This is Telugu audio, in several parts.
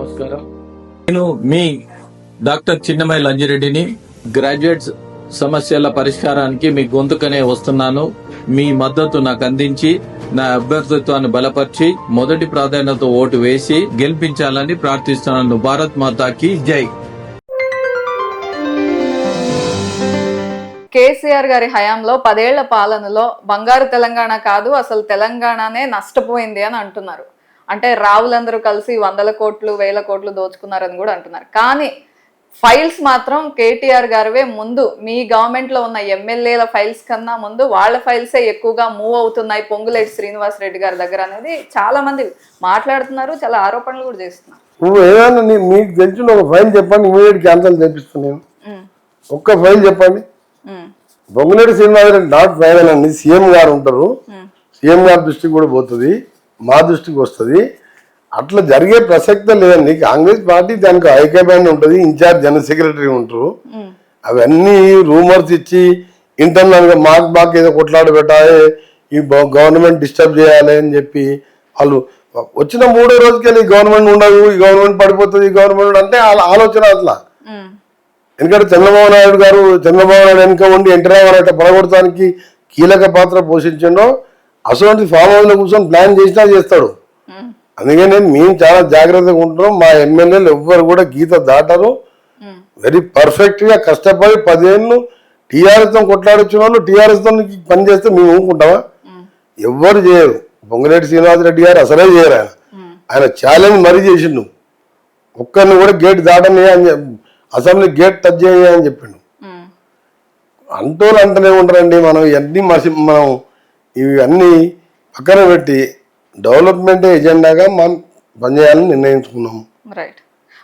నమస్కారం. నేను మీ డాక్టర్ చిన్నమై లంజిరెడ్డిని. గ్రాడ్యుయేట్స్ సమస్యల పరిష్కారానికి మీ గొంతుకనే వస్తున్నాను. మీ మద్దతు నాకు అందించి నా అభ్యర్థిత్వాన్ని బలపరిచి మొదటి ప్రాధాన్యత ఓటు వేసి గెలిపించాలని ప్రార్థిస్తున్నాను. భారత్ మాతాకి జై. కేసీఆర్ గారి హయాంలో 10 ఏళ్ల పాలనలో బంగారు తెలంగాణ కాదు, అసలు తెలంగాణనే నష్టపోయింది అని అంటున్నారు. అంటే రావులందరూ కలిసి 100 కోట్లు 1000 కోట్లు దోచుకున్నారని కూడా అంటున్నారు. కానీ ఫైల్స్ మాత్రం కేటీఆర్ గారివే ముందు, మీ గవర్నమెంట్ లో ఉన్న ఎమ్మెల్యేల ఫైల్స్ కన్నా ముందు వాళ్ళ ఫైల్సే ఎక్కువగా మూవ్ అవుతున్నాయి పొంగులేటి శ్రీనివాస్ రెడ్డి గారి దగ్గర అనేది చాలా మంది మాట్లాడుతున్నారు, చాలా ఆరోపణలు కూడా చేస్తున్నారు. నువ్వు ఏదైనా మీకు తెలిసిన ఒక ఫైల్ చెప్పండి, ఇమీడియట్ క్యాన్సల్ చేపిస్తున్నాను. ఒక్క ఫైల్ చెప్పండి. పొంగులేటి శ్రీనివాస్ రెడ్డి నాట్ ఫైనల్ అండి. సీఎం గారు ఉంటారు, సీఎం గారి దృష్టికి కూడా పోతుంది, మా దృష్టికి వస్తుంది. అట్లా జరిగే ప్రసక్తే లేదండి. కాంగ్రెస్ పార్టీ దానికి హైకమాండ్ ఉంటుంది, ఇన్ఛార్జ్ జనరల్ సెక్రటరీ ఉంటారు. అవన్నీ రూమర్స్ ఇచ్చి ఇంటర్నల్ గా మాకు ఏదో కొట్లాడ పెట్టాలి, ఈ గవర్నమెంట్ డిస్టర్బ్ చేయాలి అని చెప్పి వాళ్ళు వచ్చిన 3వ రోజుకెళ్ళి గవర్నమెంట్ ఉండదు, ఈ గవర్నమెంట్ పడిపోతుంది, ఈ గవర్నమెంట్ అంటే వాళ్ళ ఆలోచన అట్లా. ఎందుకంటే చంద్రబాబు నాయుడు గారు వెనుక ఉండి ఎన్టీ రామారావు పడగొడటానికి కీలక పాత్ర పోషించండో అసలు ఫామ్ హౌస్ లో కూర్చొని ప్లాన్ చేసినా చేస్తాడు. అందుకని మేము చాలా జాగ్రత్తగా ఉంటున్నాం. మా ఎమ్మెల్యేలు ఎవ్వరు కూడా గీత దాటరు. వెరీ పర్ఫెక్ట్ గా కష్టపడి 10 ఏళ్ళు టీఆర్ఎస్ తో కొట్లాడొచ్చిన వాళ్ళు టీఆర్ఎస్ తో పనిచేస్తే మేము ఊరుకుంటామా? ఎవ్వరు చేయరు. పొంగులేటి శ్రీనివాస్ రెడ్డి గారు అసలే చేయరు. ఆయన ఛాలెంజ్ మరీ చేసిండు, ఒక్కరిని కూడా గేట్ దాటని అని, అసెంబ్లీ గేట్ టచ్ చేయ అని చెప్పిండు. అంటూరు అంటూనే ఉంటారండి. మనం ఇవన్నీ మనం ఇవన్నీ పక్కన పెట్టి డెవలప్మెంట్ ఎజెండాగా మనం పనిచేయాలని నిర్ణయించుకున్నాము. రైట్.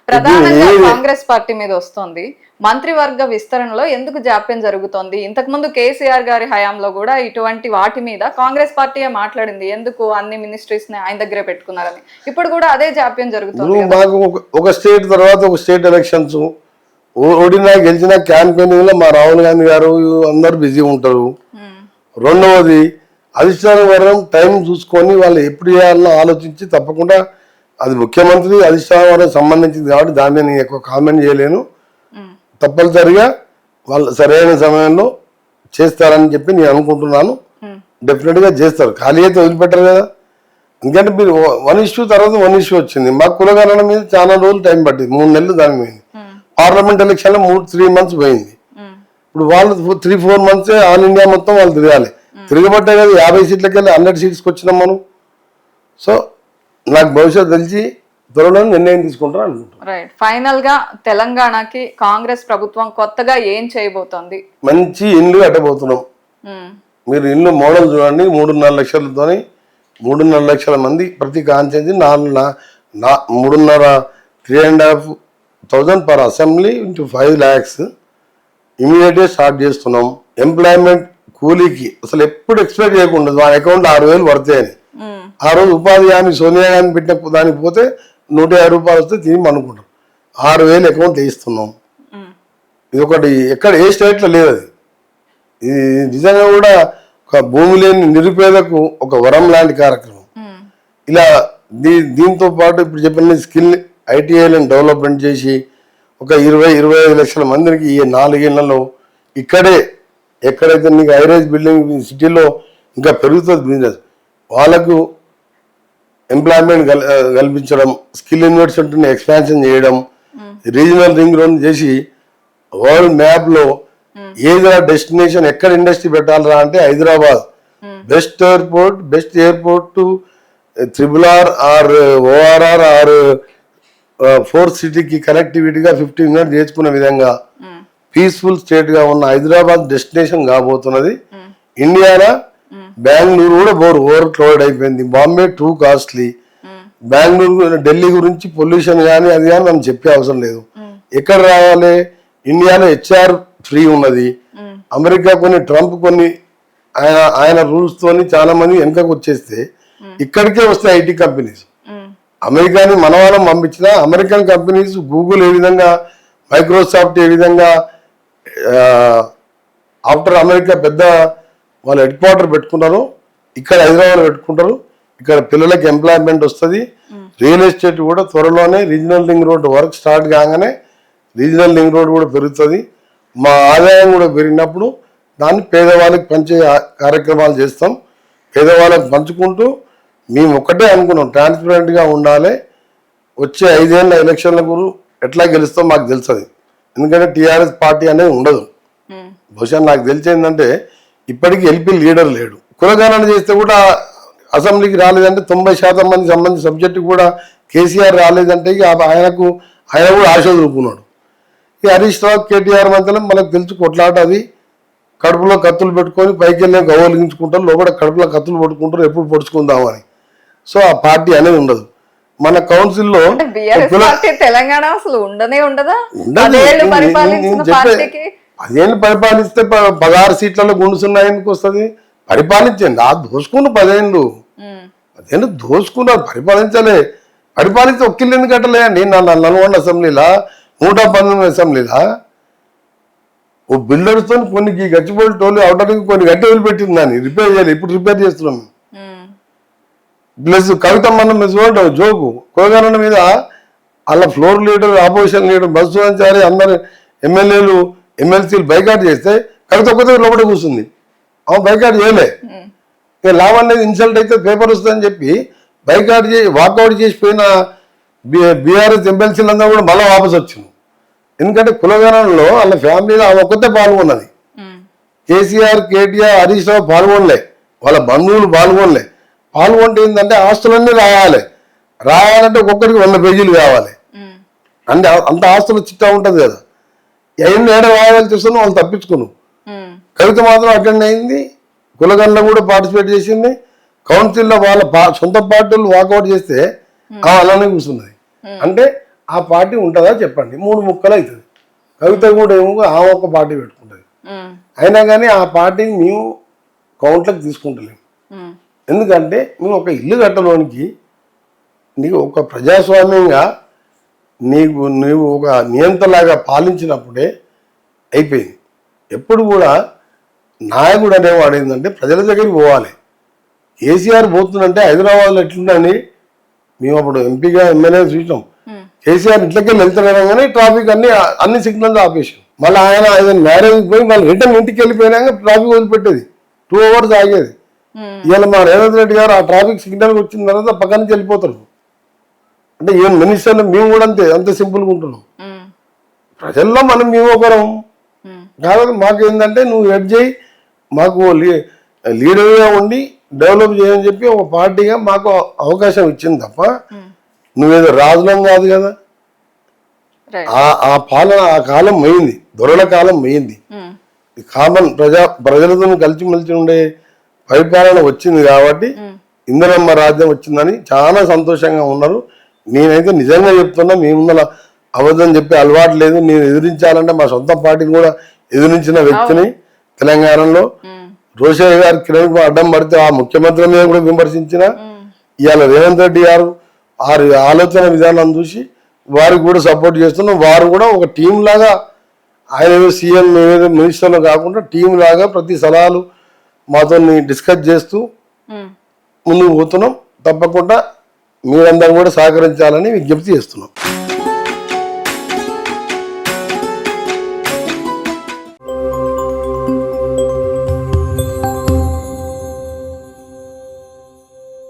ప్రధానంగా కాంగ్రెస్ పార్టీ మీద వస్తోంది, మంత్రివర్గ విస్తరణలో ఎందుకు జాప్యం జరుగుతోంది? ఇంతకుముందు కేసీఆర్ గారి హయాంలో కూడా ఇటువంటి వాటి మీద కాంగ్రెస్ పార్టీయే మాట్లాడింది, ఎందుకు అన్ని మినిస్ట్రీస్ ని ఆయన దగ్గరే పెట్టుకున్నారని. ఇప్పుడు కూడా అదే జాప్యం జరుగుతుంది. మాకు ఒక స్టేట్ తర్వాత ఒక స్టేట్ ఎలక్షన్స్ ఓడినా గెలిచినా క్యాంపెయినింగ్ లో మా రాహుల్ గాంధీ గారు అందరు బిజీ ఉంటారు. రెండవది అధిష్టానం వర్గం టైం చూసుకొని వాళ్ళు ఎప్పుడు చేయాలని ఆలోచించి, తప్పకుండా అది ముఖ్యమంత్రి అధిష్టానం వర్గం సంబంధించింది కాబట్టి దాని మీద నేను ఎక్కువ కామెంట్ చేయలేను. తప్పనిసరిగా వాళ్ళు సరైన సమయంలో చేస్తారని చెప్పి నేను అనుకుంటున్నాను. డెఫినెట్ గా చేస్తారు, ఖాళీ అయితే వదిలిపెట్టారు కదా. ఎందుకంటే మీరు 1 ఇష్యూ తర్వాత 1 ఇష్యూ వచ్చింది. మా కులగణన మీద చాలా రోజులు టైం పట్టింది, 3 నెలలు దాని మీద. పార్లమెంట్ ఎలక్షన్ లో 3-3 మంత్స్ పోయింది. ఇప్పుడు వాళ్ళు 3-4 మంత్స్ ఆల్ ఇండియా మొత్తం వాళ్ళు తిరగాలి. తిరగబట్టే కదా 50 సీట్లకి వెళ్ళి 100 సీట్స్కి వచ్చినాం మనం. సో నాకు భవిష్యత్తు తెలిసి త్వరలో నిర్ణయం తీసుకుంటారు అనుకుంటున్నాను. రైట్. ఫైనల్ గా తెలంగాణకి కాంగ్రెస్ ప్రభుత్వం కొత్తగా ఏం చేయబోతోంది? మంచి ఇండ్లు కట్టబోతున్నాం. మీరు ఇల్లు మోడల్ చూడండి. 3.5 లక్షలతోని 3.5 లక్షల మంది ప్రతి constituency 3,500 per assembly into 5 lakhs immediate గా స్టార్ట్ చేస్తున్నాం. ఎంప్లాయ్మెంట్ కూలీకి అసలు ఎప్పుడు ఎక్స్పెక్ట్ చేయకుండా వాళ్ళ అకౌంట్ 6,000 పడతాయని. ఆ రోజు ఉపాధి హామీ సోనియా గాంధీ పెట్టిన దానికి పోతే 150 రూపాయలు వస్తే తిని అనుకుంటాం. 6,000 అకౌంట్ వేస్తున్నాం. ఇది ఒకటి ఎక్కడ ఏ స్టేట్ లో లేదు. అది ఇది నిజంగా కూడా ఒక భూమి లేని నిరుపేదకు ఒక వరం లాంటి కార్యక్రమం. ఇలా దీంతో పాటు ఇప్పుడు చెప్పిన స్కిల్ ఐటీఐలను డెవలప్మెంట్ చేసి ఒక 20-25 లక్షల మందికి ఈ 4 ఏళ్లలో ఇక్కడే ఎక్కడైతే నీకు హైరైజ్ బిల్డింగ్ సిటీలో ఇంకా పెరుగుతుంది బిజినెస్, వాళ్ళకు ఎంప్లాయ్మెంట్ కల్పించడం, స్కిల్ యూనివర్సిటీని ఎక్స్పాన్షన్ చేయడం, రీజనల్ రింగ్ రోడ్ చేసి వరల్డ్ మ్యాప్ లో ఏదైనా డెస్టినేషన్ ఎక్కడ ఇండస్ట్రీ పెట్టాలరా అంటే Hyderabad best airport to RRR or ORR or 4th సిటీకి కనెక్టివిటీగా 15 minutes చేసుకునే విధంగా పీస్ఫుల్ స్టేట్ గా ఉన్న హైదరాబాద్ డెస్టినేషన్ కాబోతున్నది. ఇండియాలో బెంగళూరు కూడా ఓవర్ క్రౌడ్ అయిపోయింది. Bombay too costly. బెంగళూరు ఢిల్లీ గురించి పొల్యూషన్ కానీ అది కానీ మనం చెప్పే అవసరం లేదు. ఎక్కడ రావాలి? ఇండియాలో HR ఫ్రీ ఉన్నది. అమెరికా ట్రంప్ ఆయన రూల్స్ తోని చాలా మంది వెనకకు వచ్చేస్తే ఇక్కడికే వస్తాయి ఐటీ కంపెనీస్. అమెరికాని మన వాళ్ళం పంపించిన అమెరికన్ కంపెనీస్ గూగుల్ ఏ విధంగా, మైక్రోసాఫ్ట్ ఏ విధంగా ఆఫ్టర్ అమెరికా పెద్ద వాళ్ళు హెడ్ క్వార్టర్ పెట్టుకున్నారు, ఇక్కడ హైదరాబాద్ పెట్టుకుంటారు. ఇక్కడ పిల్లలకి ఎంప్లాయ్మెంట్ వస్తుంది, రియల్ ఎస్టేట్ కూడా త్వరలోనే regional ring road work start కాగానే రీజనల్ రింగ్ రోడ్ కూడా పెరుగుతుంది. మా ఆదాయం కూడా పెరిగినప్పుడు దాన్ని పేదవాళ్ళకి పంచే కార్యక్రమాలు చేస్తాం. పేదవాళ్ళకి పంచుకుంటూ మేము ఒక్కటే అనుకున్నాం, ట్రాన్స్పరెంట్గా ఉండాలి. వచ్చే 5 ఏళ్ళ ఎలక్షన్లకు ఎట్లా గెలుస్తాం మాకు తెలుస్తుంది. ఎందుకంటే టీఆర్ఎస్ పార్టీ అనేది ఉండదు. బహుశా నాకు తెలిసిందంటే ఇప్పటికీ ఎల్పీ లీడర్ లేడు. కులగణన చేస్తే కూడా అసెంబ్లీకి రాలేదంటే 90% మంది సంబంధించిన సబ్జెక్టు కూడా కేసీఆర్ రాలేదంటే ఆయన కూడా ఆశ చూపుకున్నాడు. ఈ హరీష్ రావు కేటీఆర్ మధ్యలో మనకు తెలుసు కొట్లాట. అది కడుపులో కత్తులు పెట్టుకొని పైకి వెళ్ళి గౌరవించుకుంటారు, లోపల కడుపులో కత్తులు పట్టుకుంటారు, ఎప్పుడు పొడుచుకుందామని. సో ఆ పార్టీ అనేది ఉండదు. మన కౌన్సిల్లో తెలంగాణ అసలు ఉండనే ఉండదా? 10 ఏళ్ళు పరిపాలిస్తే 16 సీట్లలో గుండుసున్నాయి ఎందుకు వస్తుంది? పరిపాలించండి. ఆ దోసుకున్న 10 ఏళ్ళు దోసుకున్నారు, పరిపాలించలే. పరిపాలిస్తే ఒక్కిళ్ళు ఎందుకు కట్టలేండి? నల్గొండ అసెంబ్లీలా 119 అసెంబ్లీలా ఓ బిల్డర్స్తో కొన్ని గచ్చిపోయి టోలు అవడానికి కొన్ని గట్టి వదిలిపెట్టింది, దాన్ని రిపేర్ చేయాలి. ఇప్పుడు రిపేర్ చేస్తున్నాం. ప్లస్ కవిత మనం చూడండి జోకు కులగణన మీద అలా ఫ్లోర్ లీడర్, ఆపోజిషన్ లీడర్, బస్సుచారి అందరు ఎమ్మెల్యేలు ఎమ్మెల్సీలు బైకాట్ చేస్తే కవిత ఒక్కతే లోపల కూర్చుంది. ఆమె బైకాట్ చేయలే. ఇక లాభం లేదు, ఇన్సల్ట్ అయితే పేపర్ వస్తుందని చెప్పి బైకాట్ చేసి వాకౌట్ చేసిపోయిన బీఆర్ఎస్ ఎమ్మెల్సీలందరూ కూడా మళ్ళీ వాపసు వచ్చింది. ఎందుకంటే కులగణనలో వాళ్ళ ఫ్యామిలీలో ఆమె ఒక్కతే పాల్గొన్నది. కేసీఆర్, కేటీఆర్, హరీష్ రావు పాల్గొనలే, వాళ్ళ బంధువులు పాల్గొనలే. పాల్గొంటే ఏంటంటే ఆస్తులన్నీ రాయాలంటే ఒక్కొక్కరికి 100 పేజీలు కావాలి. అంటే అంత ఆస్తుల చిట్టా ఉంటుంది కదా. అవన్నీ ఏడ రాయాలి చూస్తున్నాం, వాళ్ళు తప్పించుకున్నాం. కవిత మాత్రం అటెండ్ అయింది, కులగణలో కూడా పార్టిసిపేట్ చేసింది. కౌన్సిల్లో వాళ్ళ సొంత పార్టీలు వాకౌట్ చేస్తే అలానే కూర్చున్నది. అంటే ఆ పార్టీ ఉంటుందా చెప్పండి? 3 ముక్కలు అవుతుంది. కవిత కూడా ఏమో ఆమె ఒక పార్టీ పెట్టుకుంటుంది. అయినా కానీ ఆ పార్టీని మేము కౌంట్లకు తీసుకుంటలేము. ఎందుకంటే మేము ఒక ఇల్లు కట్టడానికి నీకు ఒక ప్రజాస్వామ్యంగా నీవు ఒక నియంత్రణలాగా పాలించినప్పుడే అయిపోయింది. ఎప్పుడు కూడా నాయకుడు అనేవాడు ఏంటంటే ప్రజల దగ్గరికి పోవాలి. కేసీఆర్ పోతుందంటే హైదరాబాద్లో ఎట్లుందని మేము అప్పుడు ఎంపీగా ఎమ్మెల్యే చూసినాం. కేసీఆర్ ఇంట్లోకి వెళ్తున్నాం కానీ ట్రాఫిక్ అన్ని సిగ్నల్స్ ఆపేసాం. మళ్ళీ ఆయన ఏదైనా మ్యారేజ్కి పోయి మళ్ళీ రిటర్న్ ఇంటికి వెళ్ళిపోయినాక ట్రాఫిక్ వదిలిపెట్టేది, 2 hours ఆగేది. ఇవాళ మా రేవంత్ రెడ్డి గారు ఆ ట్రాఫిక్ సిగ్నల్ వచ్చిన తర్వాత పక్క నుంచి వెళ్ళిపోతారు. అంటే ఈవెన్ మినిస్టర్లు మేము కూడా అంతే సింపుల్గా ఉంటున్నాం. ప్రజల్లో మేము ఒకరం కాబట్టి మాకు ఏంటంటే నువ్వు హెడ్ చేయి, మాకు లీడర్గా ఉండి డెవలప్ చేయని చెప్పి ఒక పార్టీగా మాకు అవకాశం ఇచ్చింది తప్ప నువ్వేదో రాజులం కాదు కదా. ఆ పాలన ఆ కాలం పోయింది, దొరల కాలం పోయింది. కామన్ ప్రజలతో కలిసిమెలిసి ఉండే పరిపాలన వచ్చింది కాబట్టి ఇందిరమ్మ రాజ్యం వచ్చిందని చాలా సంతోషంగా ఉన్నారు. నేనైతే నిజంగా చెప్తున్నా, మీ ముందర అబద్ధం చెప్పే అలవాటు లేదు. నేను ఎదిరించాలంటే మా సొంత పార్టీని కూడా ఎదిరించిన వ్యక్తిని తెలంగాణలో. రోషయ్య గారు కిరణ్ అడ్డం పడితే ఆ ముఖ్యమంత్రి మీద కూడా విమర్శించిన, ఇవాళ రేవంత్ రెడ్డి గారు వారి ఆలోచన విధానం చూసి వారికి కూడా సపోర్ట్ చేస్తున్నాం. వారు కూడా ఒక టీం లాగా, ఆయన ఏదో సీఎం ఏదో మినిస్టర్లు కాకుండా టీం లాగా ప్రతి సలహాలు మాతో డిస్కస్ చేస్తూ ముందుకు పోతున్నాం. తప్పకుండా మీరందరూ కూడా సహకరించాలని విజ్ఞప్తి చేస్తున్నాం.